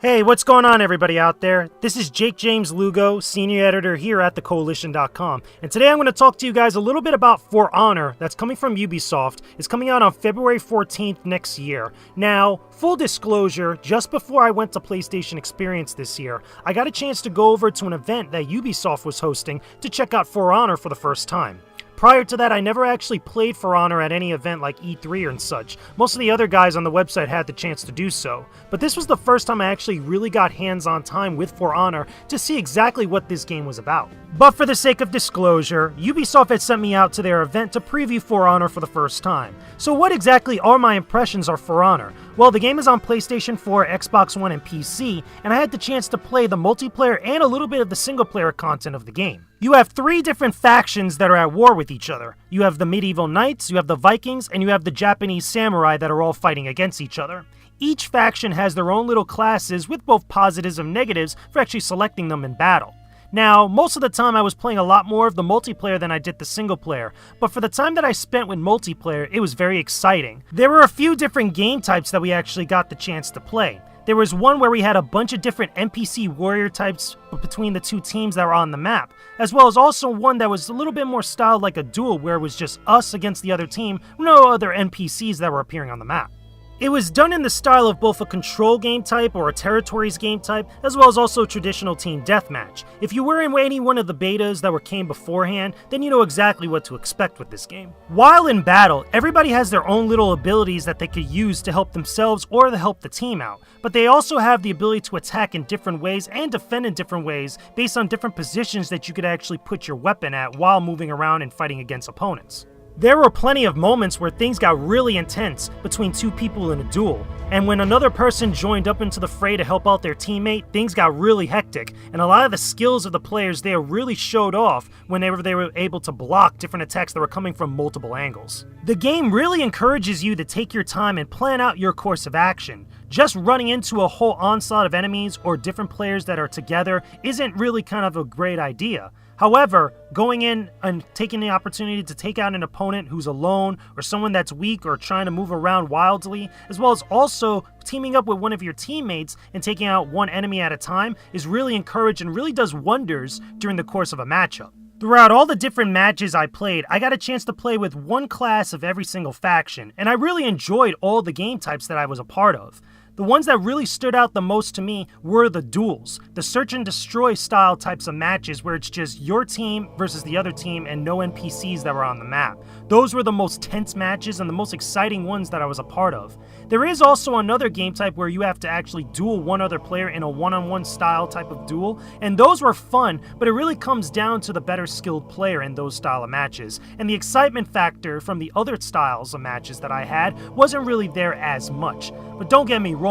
Hey, what's going on, everybody out there? This is Jakejames Lugo, senior editor here at Koalition.com, and today I'm going to talk to you guys a little bit about For Honor that's coming from Ubisoft. It's coming out on February 14th next year. Now, full disclosure, just before I went to PlayStation Experience this year, I got a chance to go over to an event that Ubisoft was hosting to check out For Honor for the first time. Prior to that, I never actually played For Honor at any event like E3 and such. Most of the other guys on the website had the chance to do so. But this was the first time I actually really got hands-on time with For Honor to see exactly what this game was about. But for the sake of disclosure, Ubisoft had sent me out to their event to preview For Honor for the first time. So what exactly are my impressions of For Honor? Well, the game is on PlayStation 4, Xbox One, and PC, and I had the chance to play the multiplayer and a little bit of the single-player content of the game. You have three different factions that are at war with each other. You have the medieval knights, you have the Vikings, and you have the Japanese samurai that are all fighting against each other. Each faction has their own little classes with both positives and negatives for actually selecting them in battle. Now, most of the time I was playing a lot more of the multiplayer than I did the single player, but for the time that I spent with multiplayer, it was very exciting. There were a few different game types that we actually got the chance to play. There was one where we had a bunch of different NPC warrior types between the two teams that were on the map, as well as also one that was a little bit more styled like a duel where it was just us against the other team, no other NPCs that were appearing on the map. It was done in the style of both a control game type or a territories game type, as well as also traditional team deathmatch. If you were in any one of the betas that came beforehand, then you know exactly what to expect with this game. While in battle, everybody has their own little abilities that they could use to help themselves or to help the team out, but they also have the ability to attack in different ways and defend in different ways based on different positions that you could actually put your weapon at while moving around and fighting against opponents. There were plenty of moments where things got really intense between two people in a duel, and when another person joined up into the fray to help out their teammate, things got really hectic, and a lot of the skills of the players there really showed off whenever they were able to block different attacks that were coming from multiple angles. The game really encourages you to take your time and plan out your course of action. Just running into a whole onslaught of enemies or different players that are together isn't really kind of a great idea. However, going in and taking the opportunity to take out an opponent who's alone or someone that's weak or trying to move around wildly, as well as also teaming up with one of your teammates and taking out one enemy at a time is really encouraged and really does wonders during the course of a matchup. Throughout all the different matches I played, I got a chance to play with one class of every single faction, and I really enjoyed all the game types that I was a part of. The ones that really stood out the most to me were the duels, the search and destroy style types of matches where it's just your team versus the other team and no NPCs that were on the map. Those were the most tense matches and the most exciting ones that I was a part of. There is also another game type where you have to actually duel one other player in a one-on-one style type of duel, and those were fun, but it really comes down to the better skilled player in those style of matches, and the excitement factor from the other styles of matches that I had wasn't really there as much. But don't get me wrong,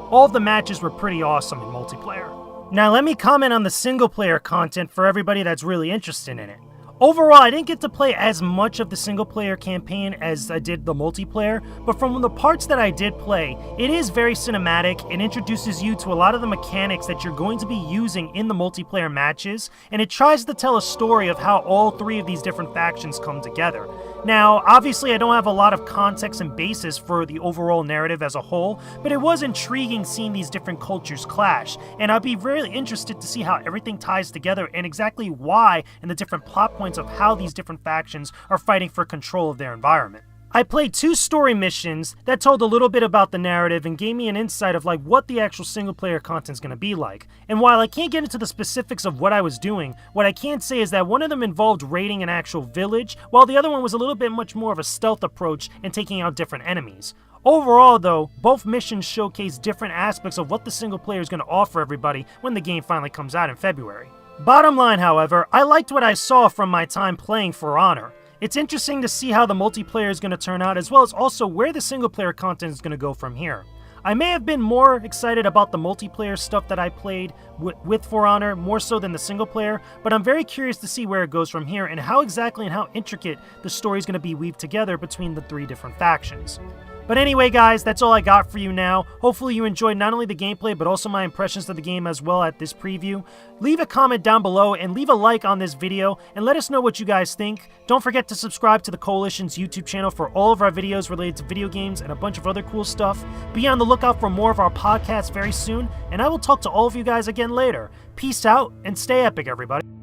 all of the matches were pretty awesome in multiplayer. Now let me comment on the single player content for everybody that's really interested in it. Overall, I didn't get to play as much of the single-player campaign as I did the multiplayer, but from the parts that I did play, it is very cinematic. It introduces you to a lot of the mechanics that you're going to be using in the multiplayer matches, and it tries to tell a story of how all three of these different factions come together. Now, obviously I don't have a lot of context and basis for the overall narrative as a whole, but it was intriguing seeing these different cultures clash, and I'd be really interested to see how everything ties together and exactly why and the different plot points of how these different factions are fighting for control of their environment. I played 2 story missions that told a little bit about the narrative and gave me an insight of what the actual single player content is going to be like. And while I can't get into the specifics of what I was doing, what I can say is that one of them involved raiding an actual village, while the other one was a little bit much more of a stealth approach and taking out different enemies. Overall though, both missions showcase different aspects of what the single player is going to offer everybody when the game finally comes out in February. Bottom line, however, I liked what I saw from my time playing For Honor. It's interesting to see how the multiplayer is going to turn out, as well as also where the single-player content is going to go from here. I may have been more excited about the multiplayer stuff that I played with For Honor, more so than the single-player, but I'm very curious to see where it goes from here and how exactly and how intricate the story is going to be weaved together between the 3 different factions. But anyway, guys, that's all I got for you now. Hopefully you enjoyed not only the gameplay, but also my impressions of the game as well at this preview. Leave a comment down below and leave a like on this video, and let us know what you guys think. Don't forget to subscribe to the Koalition's YouTube channel for all of our videos related to video games and a bunch of other cool stuff. Be on the lookout for more of our podcasts very soon, and I will talk to all of you guys again later. Peace out, and stay epic, everybody.